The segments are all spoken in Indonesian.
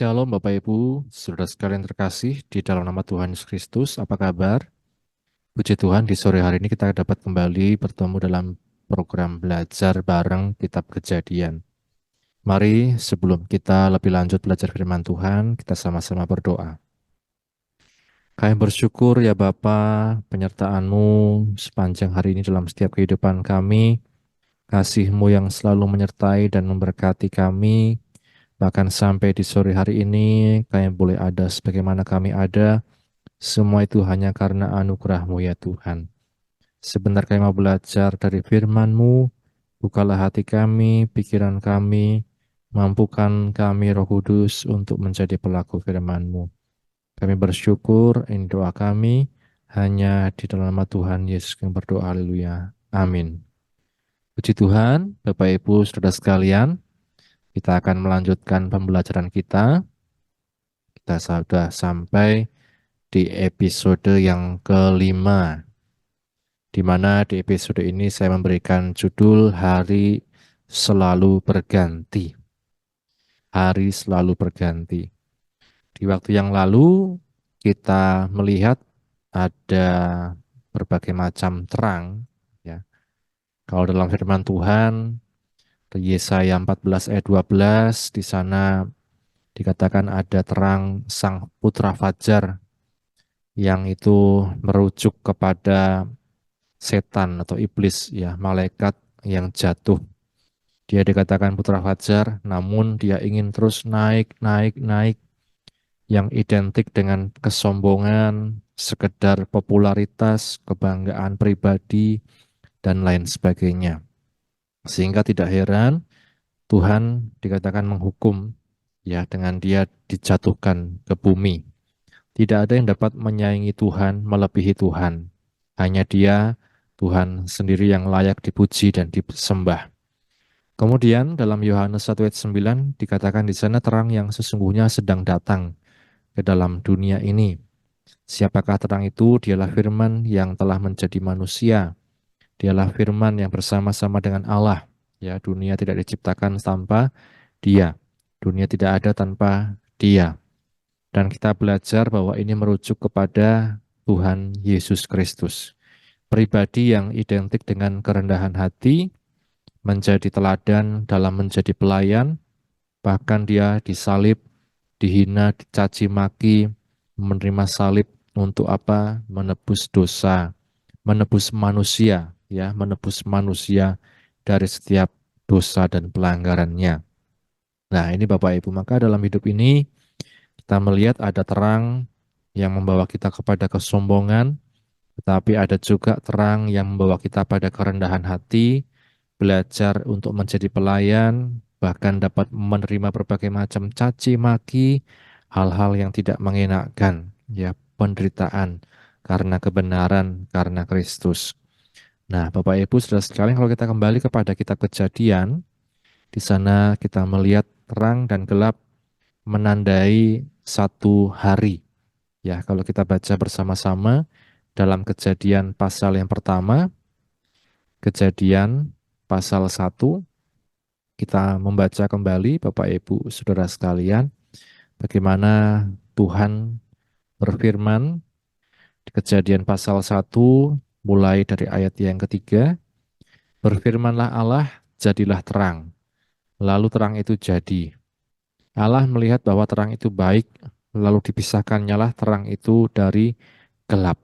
Shalom Bapak Ibu, saudara sekalian terkasih di dalam nama Tuhan Yesus Kristus, apa kabar? Puji Tuhan, di sore hari ini kita dapat kembali bertemu dalam program belajar bareng Kitab Kejadian. Mari sebelum kita lebih lanjut belajar firman Tuhan, kita sama-sama berdoa. Kami bersyukur ya Bapa, penyertaan-Mu sepanjang hari ini dalam setiap kehidupan kami, kasih-Mu yang selalu menyertai dan memberkati kami. Bahkan sampai di sore hari ini, kami boleh ada sebagaimana kami ada, semua itu hanya karena anugerah-Mu ya Tuhan. Sebentar kami mau belajar dari firman-Mu, bukalah hati kami, pikiran kami, mampukan kami Roh Kudus untuk menjadi pelaku firman-Mu. Kami bersyukur, ini doa kami, hanya di dalam nama Tuhan Yesus kami berdoa, haleluya. Amin. Puji Tuhan, Bapak Ibu, Saudara sekalian, kita akan melanjutkan pembelajaran kita. Kita sudah sampai di episode yang kelima, di mana di episode ini saya memberikan judul Hari Selalu Berganti. Hari selalu berganti. Di waktu yang lalu kita melihat ada berbagai macam terang. Ya. Kalau dalam firman Tuhan, di Yesaya 14 ayat 12, di sana dikatakan ada terang Sang Putra Fajar yang itu merujuk kepada setan atau iblis, ya, malaikat yang jatuh. Dia dikatakan putra fajar, namun dia ingin terus naik, naik, naik, yang identik dengan kesombongan, sekedar popularitas, kebanggaan pribadi, dan lain sebagainya. Sehingga tidak heran Tuhan dikatakan menghukum, ya, dengan dia dijatuhkan ke bumi. Tidak ada yang dapat menyaingi Tuhan, melebihi Tuhan. Hanya Dia, Tuhan sendiri yang layak dipuji dan disembah. Kemudian dalam Yohanes 1 ayat 9 dikatakan di sana terang yang sesungguhnya sedang datang ke dalam dunia ini. Siapakah terang itu? Dialah firman yang telah menjadi manusia. Dialah firman yang bersama-sama dengan Allah. Ya, dunia tidak diciptakan tanpa Dia. Dunia tidak ada tanpa Dia. Dan kita belajar bahwa ini merujuk kepada Tuhan Yesus Kristus. Pribadi yang identik dengan kerendahan hati, menjadi teladan dalam menjadi pelayan, bahkan dia disalib, dihina, dicaci maki, menerima salib untuk apa? Menebus dosa, menebus manusia, ya, menebus manusia dari setiap dosa dan pelanggarannya. Nah, ini Bapak Ibu, maka dalam hidup ini kita melihat ada terang yang membawa kita kepada kesombongan, tetapi ada juga terang yang membawa kita pada kerendahan hati, belajar untuk menjadi pelayan, bahkan dapat menerima berbagai macam caci maki, hal-hal yang tidak mengenakkan, ya, penderitaan karena kebenaran, karena Kristus. Nah, Bapak Ibu Saudara sekalian, kalau kita kembali kepada kitab Kejadian, di sana kita melihat terang dan gelap menandai satu hari. Ya, kalau kita baca bersama-sama dalam Kejadian pasal yang pertama, Kejadian pasal 1, kita membaca kembali Bapak Ibu Saudara sekalian, bagaimana Tuhan berfirman di Kejadian pasal 1 mulai dari ayat yang ketiga, berfirmanlah Allah, jadilah terang. Lalu terang itu jadi. Allah melihat bahwa terang itu baik, lalu dipisahkannya lah terang itu dari gelap.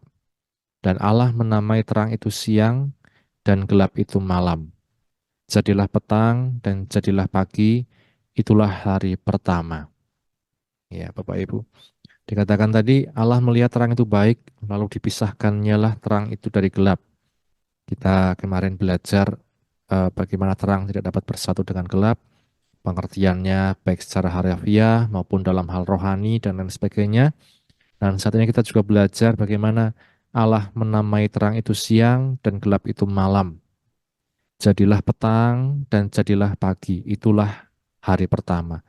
Dan Allah menamai terang itu siang dan gelap itu malam. Jadilah petang dan jadilah pagi, itulah hari pertama. Ya, Bapak Ibu. Dikatakan tadi Allah melihat terang itu baik, lalu dipisahkannya lah terang itu dari gelap. Kita kemarin belajar bagaimana terang tidak dapat bersatu dengan gelap, pengertiannya baik secara harfiah maupun dalam hal rohani dan lain sebagainya. Dan saat ini kita juga belajar bagaimana Allah menamai terang itu siang dan gelap itu malam. Jadilah petang dan jadilah pagi, itulah hari pertama.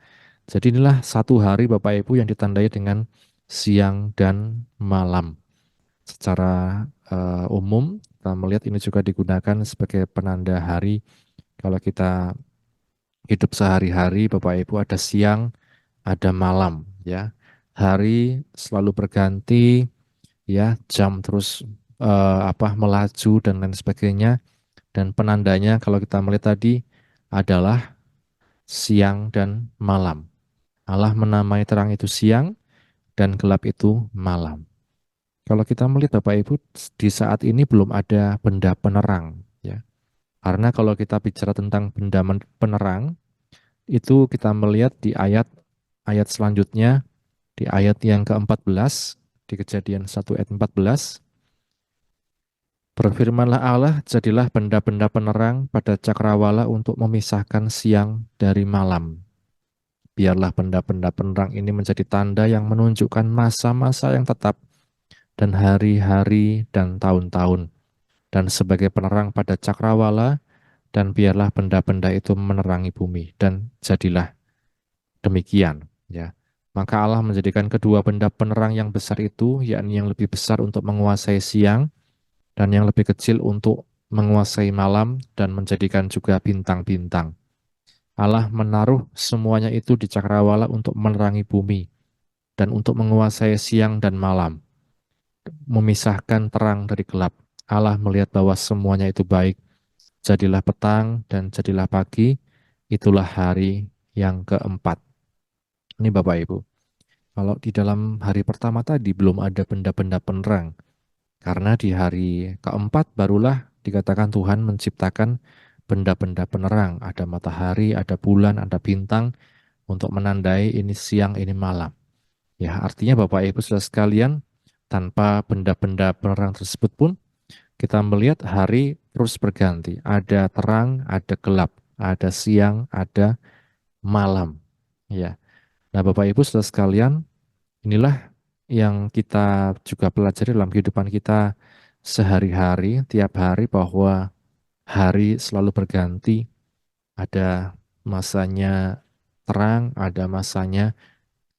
Jadi inilah satu hari Bapak Ibu yang ditandai dengan siang dan malam. Secara umum kita melihat ini juga digunakan sebagai penanda hari. Kalau kita hidup sehari-hari Bapak Ibu, ada siang, ada malam, ya. Hari selalu berganti, ya, jam terus melaju dan lain sebagainya. Dan penandanya kalau kita melihat tadi adalah siang dan malam. Allah menamai terang itu siang dan gelap itu malam. Kalau kita melihat Bapak Ibu, di saat ini belum ada benda penerang, ya. Karena kalau kita bicara tentang benda penerang, itu kita melihat di ayat selanjutnya, di ayat yang ke-14, di Kejadian 1 ayat 14, berfirmanlah Allah, jadilah benda-benda penerang pada cakrawala untuk memisahkan siang dari malam. Biarlah benda-benda penerang ini menjadi tanda yang menunjukkan masa-masa yang tetap dan hari-hari dan tahun-tahun. Dan sebagai penerang pada cakrawala, dan biarlah benda-benda itu menerangi bumi. Dan jadilah demikian. Ya. Maka Allah menjadikan kedua benda penerang yang besar itu, yakni yang lebih besar untuk menguasai siang, dan yang lebih kecil untuk menguasai malam, dan menjadikan juga bintang-bintang. Allah menaruh semuanya itu di cakrawala untuk menerangi bumi, dan untuk menguasai siang dan malam, memisahkan terang dari gelap. Allah melihat bahwa semuanya itu baik. Jadilah petang dan jadilah pagi, itulah hari yang keempat. Ini Bapak Ibu. Kalau di dalam hari pertama tadi belum ada benda-benda penerang, karena di hari keempat barulah dikatakan Tuhan menciptakan benda-benda penerang. Ada matahari, ada bulan, ada bintang untuk menandai ini siang, ini malam. Ya, artinya Bapak Ibu Saudara sekalian, tanpa benda-benda penerang tersebut pun kita melihat hari terus berganti. Ada terang, ada gelap, ada siang, ada malam. Ya. Nah, Bapak Ibu Saudara sekalian, inilah yang kita juga pelajari dalam kehidupan kita sehari-hari, tiap hari bahwa hari selalu berganti. Ada masanya terang, ada masanya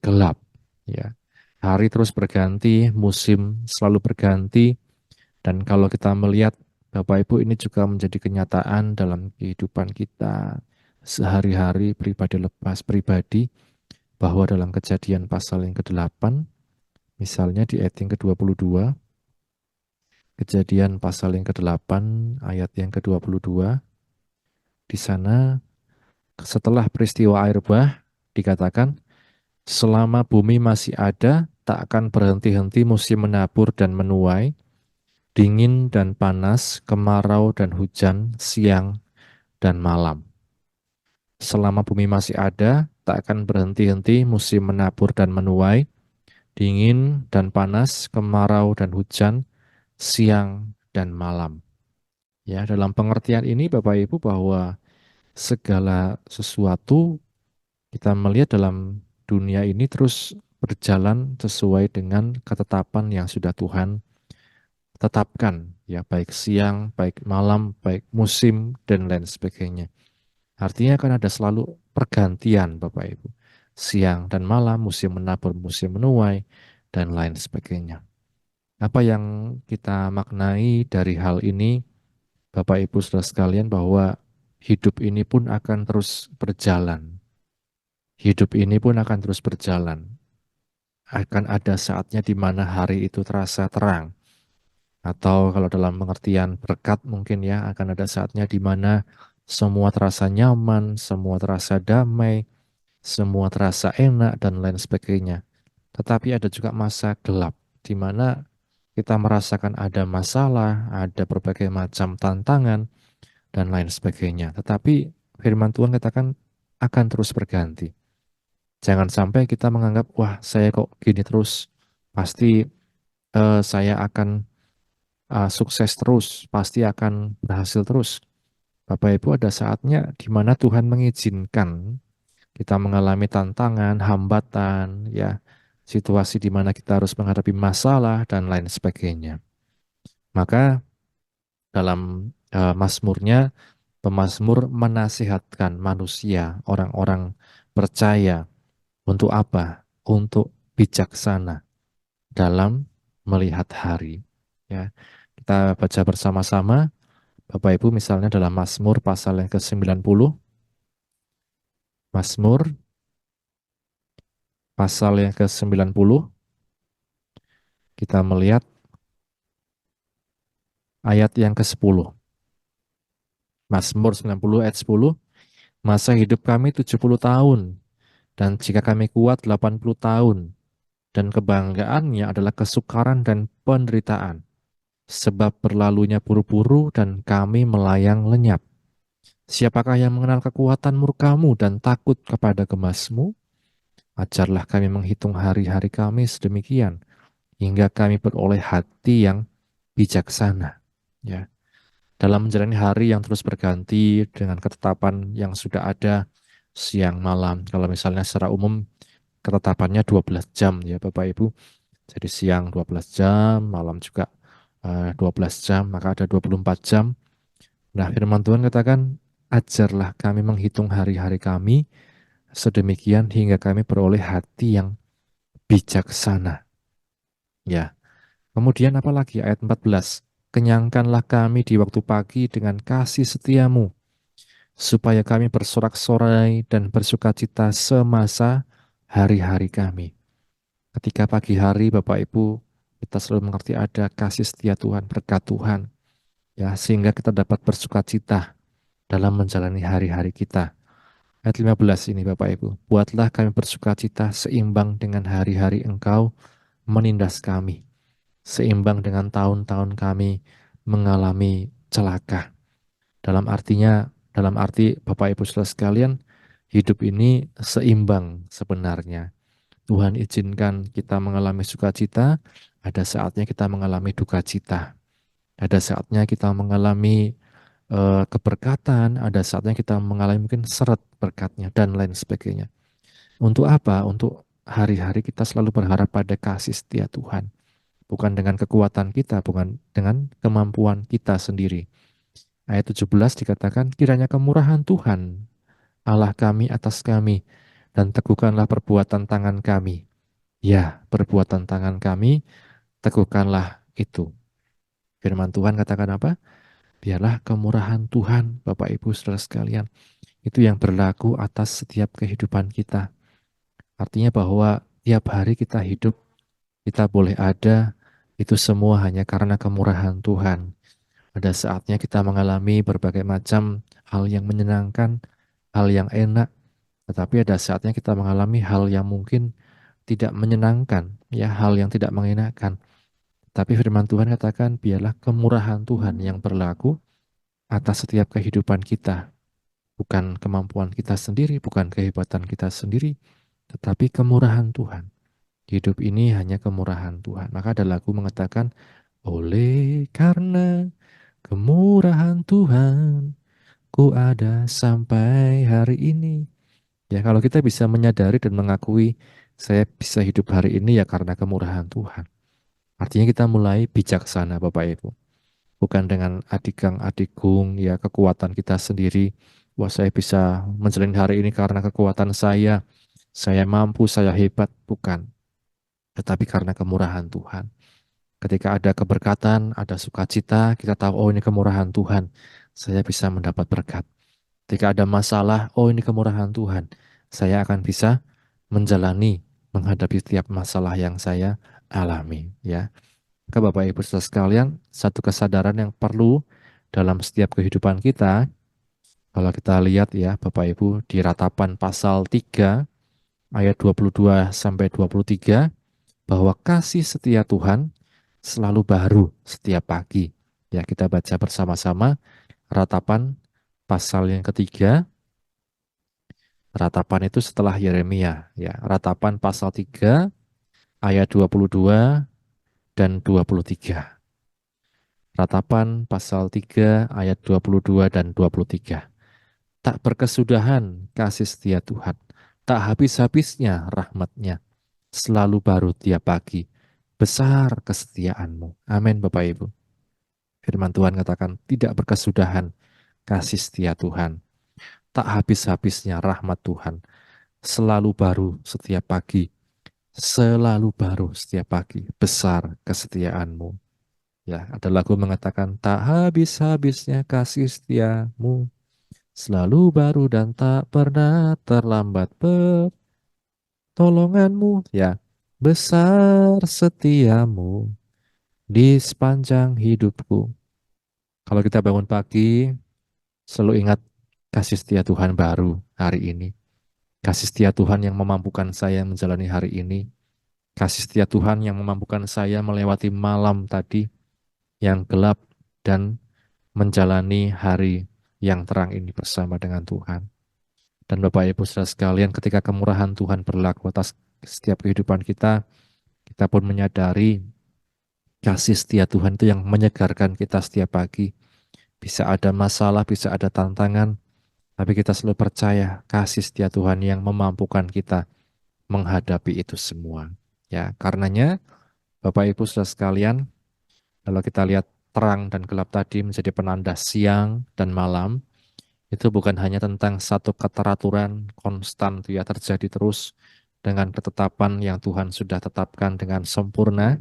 gelap. Ya. Hari terus berganti, musim selalu berganti, dan kalau kita melihat Bapak Ibu ini juga menjadi kenyataan dalam kehidupan kita sehari-hari pribadi lepas pribadi, bahwa dalam Kejadian pasal yang ke-8, misalnya di ayat yang ke-22, Kejadian pasal yang ke-8 ayat yang ke-22, di sana setelah peristiwa air bah dikatakan, selama bumi masih ada, tak akan berhenti-henti musim menabur dan menuai, dingin dan panas, kemarau dan hujan, siang dan malam. Selama bumi masih ada, tak akan berhenti-henti musim menabur dan menuai, dingin dan panas, kemarau dan hujan, siang dan malam. Ya, dalam pengertian ini Bapak Ibu bahwa segala sesuatu kita melihat dalam dunia ini terus berjalan sesuai dengan ketetapan yang sudah Tuhan tetapkan, ya, baik siang, baik malam, baik musim dan lain sebagainya. Artinya kan ada selalu pergantian Bapak Ibu. Siang dan malam, musim menabur, musim menuai, dan lain sebagainya. Apa yang kita maknai dari hal ini, Bapak Ibu Saudara sekalian, bahwa hidup ini pun akan terus berjalan. Hidup ini pun akan terus berjalan. Akan ada saatnya di mana hari itu terasa terang. Atau kalau dalam pengertian berkat mungkin ya, akan ada saatnya di mana semua terasa nyaman, semua terasa damai, semua terasa enak, dan lain sebagainya. Tetapi ada juga masa gelap, di mana kita merasakan ada masalah, ada berbagai macam tantangan, dan lain sebagainya. Tetapi firman Tuhan katakan akan terus berganti. Jangan sampai kita menganggap, wah saya kok gini terus, pasti saya akan sukses terus, pasti akan berhasil terus. Bapak Ibu, ada saatnya di mana Tuhan mengizinkan kita mengalami tantangan, hambatan, ya, situasi di mana kita harus menghadapi masalah dan lain sebagainya. Maka dalam Mazmurnya, pemazmur menasihatkan manusia, orang-orang percaya untuk apa? Untuk bijaksana dalam melihat hari. Ya, kita baca bersama-sama, Bapak Ibu, misalnya dalam Mazmur pasal yang ke-90, Mazmur pasal yang ke-90, kita melihat ayat yang ke-10. Mazmur 90 ayat 10, masa hidup kami 70 tahun, dan jika kami kuat 80 tahun, dan kebanggaannya adalah kesukaran dan penderitaan, sebab berlalunya buru-buru dan kami melayang lenyap. Siapakah yang mengenal kekuatan murkamu dan takut kepada gemasmu? Ajarlah kami menghitung hari-hari kami sedemikian, hingga kami beroleh hati yang bijaksana. Ya, dalam menjalani hari yang terus berganti dengan ketetapan yang sudah ada siang malam. Kalau misalnya secara umum ketetapannya 12 jam ya Bapak Ibu. Jadi siang 12 jam, malam juga 12 jam, maka ada 24 jam. Nah, firman Tuhan katakan, ajarlah kami menghitung hari-hari kami sedemikian hingga kami beroleh hati yang bijaksana. Ya. Kemudian apalagi ayat 14. Kenyangkanlah kami di waktu pagi dengan kasih setiamu, supaya kami bersorak-sorai dan bersukacita semasa hari-hari kami. Ketika pagi hari Bapak Ibu, kita selalu mengerti ada kasih setia Tuhan, berkat Tuhan, ya, sehingga kita dapat bersukacita dalam menjalani hari-hari kita. Ayat 15 ini Bapak Ibu, buatlah kami bersukacita seimbang dengan hari-hari Engkau menindas kami, seimbang dengan tahun-tahun kami mengalami celaka. Dalam arti Bapak Ibu Saudara sekalian, hidup ini seimbang sebenarnya. Tuhan izinkan kita mengalami sukacita, ada saatnya kita mengalami duka cita. Ada saatnya kita mengalami keberkatan, ada saatnya kita mengalami mungkin seret berkatnya, dan lain sebagainya. Untuk apa? Untuk hari-hari kita selalu berharap pada kasih setia Tuhan. Bukan dengan kekuatan kita, bukan dengan kemampuan kita sendiri. Ayat 17 dikatakan, kiranya kemurahan Tuhan, Allah kami atas kami, dan teguhkanlah perbuatan tangan kami. Ya, perbuatan tangan kami, teguhkanlah itu. Firman Tuhan katakan apa? Biarlah kemurahan Tuhan, Bapak Ibu Saudara sekalian, itu yang berlaku atas setiap kehidupan kita. Artinya bahwa tiap hari kita hidup, kita boleh ada, itu semua hanya karena kemurahan Tuhan. Ada saatnya kita mengalami berbagai macam hal yang menyenangkan, hal yang enak, tetapi ada saatnya kita mengalami hal yang mungkin tidak menyenangkan, ya, hal yang tidak mengenakan. Tapi firman Tuhan katakan, biarlah kemurahan Tuhan yang berlaku atas setiap kehidupan kita. Bukan kemampuan kita sendiri, bukan kehebatan kita sendiri, tetapi kemurahan Tuhan. Hidup ini hanya kemurahan Tuhan. Maka ada lagu mengatakan, oleh karena kemurahan Tuhan, ku ada sampai hari ini. Ya, kalau kita bisa menyadari dan mengakui, saya bisa hidup hari ini ya karena kemurahan Tuhan. Artinya kita mulai bijaksana Bapak Ibu. Bukan dengan adikang adigung, ya kekuatan kita sendiri. Wah, saya bisa menjalani hari ini karena kekuatan saya mampu, saya hebat. Bukan. Tetapi karena kemurahan Tuhan. Ketika ada keberkatan, ada sukacita, kita tahu, oh ini kemurahan Tuhan. Saya bisa mendapat berkat. Ketika ada masalah, oh ini kemurahan Tuhan. Saya akan bisa menjalani, menghadapi setiap masalah yang saya alami. Ya, ke Bapak Ibu saudara sekalian, satu kesadaran yang perlu dalam setiap kehidupan kita, kalau kita lihat ya Bapak Ibu di Ratapan pasal 3 ayat 22 sampai 23, bahwa kasih setia Tuhan selalu baru setiap pagi. Ya, kita baca bersama-sama Ratapan pasal yang ketiga. Ratapan itu setelah Yeremia, ya. Ratapan pasal 3 ayat 22 dan 23. Ratapan pasal 3 ayat 22 dan 23. Tak berkesudahan kasih setia Tuhan, tak habis-habisnya rahmatnya, selalu baru tiap pagi, besar kesetiaanmu. Amin Bapak Ibu. Firman Tuhan katakan tidak berkesudahan kasih setia Tuhan, tak habis-habisnya rahmat Tuhan, selalu baru setiap pagi, selalu baru setiap pagi, besar kesetiaanmu. Ya, ada lagu mengatakan tak habis-habisnya kasih setiamu, selalu baru dan tak pernah terlambat pertolonganmu, ya, besar setiamu di sepanjang hidupku. Kalau kita bangun pagi, selalu ingat kasih setia Tuhan baru hari ini. Kasih setia Tuhan yang memampukan saya menjalani hari ini. Kasih setia Tuhan yang memampukan saya melewati malam tadi yang gelap dan menjalani hari yang terang ini bersama dengan Tuhan. Dan Bapak Ibu Saudara sekalian, ketika kemurahan Tuhan berlaku atas setiap kehidupan kita, kita pun menyadari kasih setia Tuhan itu yang menyegarkan kita setiap pagi. Bisa ada masalah, bisa ada tantangan, tapi kita selalu percaya kasih setia Tuhan yang memampukan kita menghadapi itu semua. Ya, karenanya Bapak Ibu Saudara sekalian, kalau kita lihat terang dan gelap tadi menjadi penanda siang dan malam, itu bukan hanya tentang satu keteraturan konstan itu ya terjadi terus dengan ketetapan yang Tuhan sudah tetapkan dengan sempurna,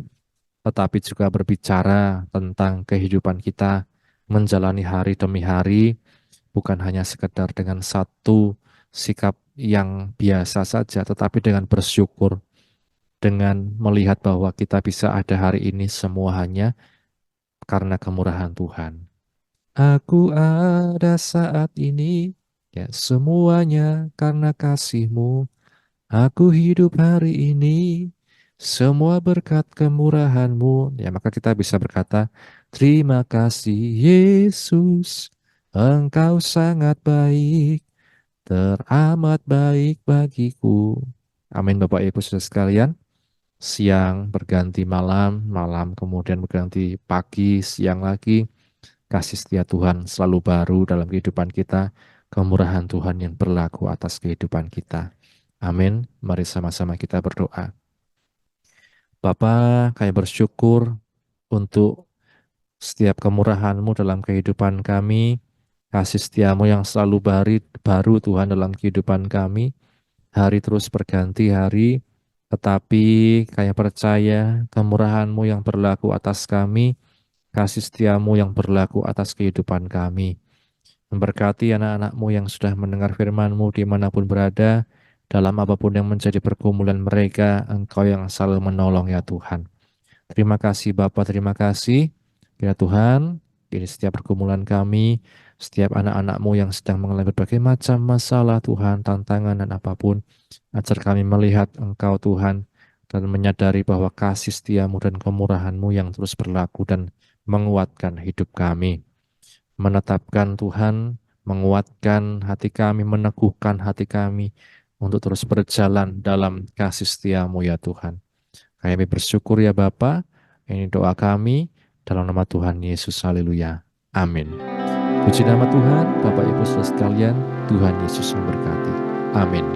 tetapi juga berbicara tentang kehidupan kita menjalani hari demi hari, bukan hanya sekedar dengan satu sikap yang biasa saja, tetapi dengan bersyukur, dengan melihat bahwa kita bisa ada hari ini semua hanya karena kemurahan Tuhan. Aku ada saat ini, ya semuanya karena kasih-Mu. Aku hidup hari ini, semua berkat kemurahan-Mu. Ya, maka kita bisa berkata, terima kasih Yesus, Engkau sangat baik, teramat baik bagiku. Amin Bapak Ibu Saudara sekalian. Siang berganti malam, malam kemudian berganti pagi, siang lagi. Kasih setia Tuhan selalu baru dalam kehidupan kita, kemurahan Tuhan yang berlaku atas kehidupan kita. Amin. Mari sama-sama kita berdoa. Bapa, kami bersyukur untuk setiap kemurahan-Mu dalam kehidupan kami, kasih setiamu yang selalu baru Tuhan dalam kehidupan kami. Hari terus berganti hari, tetapi kami percaya kemurahan-Mu yang berlaku atas kami, kasih setiamu yang berlaku atas kehidupan kami. Memberkati anak-anak-Mu yang sudah mendengar firman-Mu dimanapun berada, dalam apapun yang menjadi pergumulan mereka, Engkau yang selalu menolong ya Tuhan. Terima kasih Bapa, terima kasih. Ya Tuhan, di setiap pergumulan kami, setiap anak-anak-Mu yang sedang mengalami berbagai macam masalah Tuhan, tantangan dan apapun, ajar kami melihat Engkau Tuhan, dan menyadari bahwa kasih setiamu dan kemurahan-Mu yang terus berlaku dan menguatkan hidup kami. Menetapkan Tuhan, menguatkan hati kami, meneguhkan hati kami untuk terus berjalan dalam kasih setiamu ya Tuhan. Kami bersyukur ya Bapa, ini doa kami dalam nama Tuhan Yesus, haleluya. Amin. Puji nama Tuhan, Bapak Ibu Saudara sekalian, Tuhan Yesus memberkati. Amin.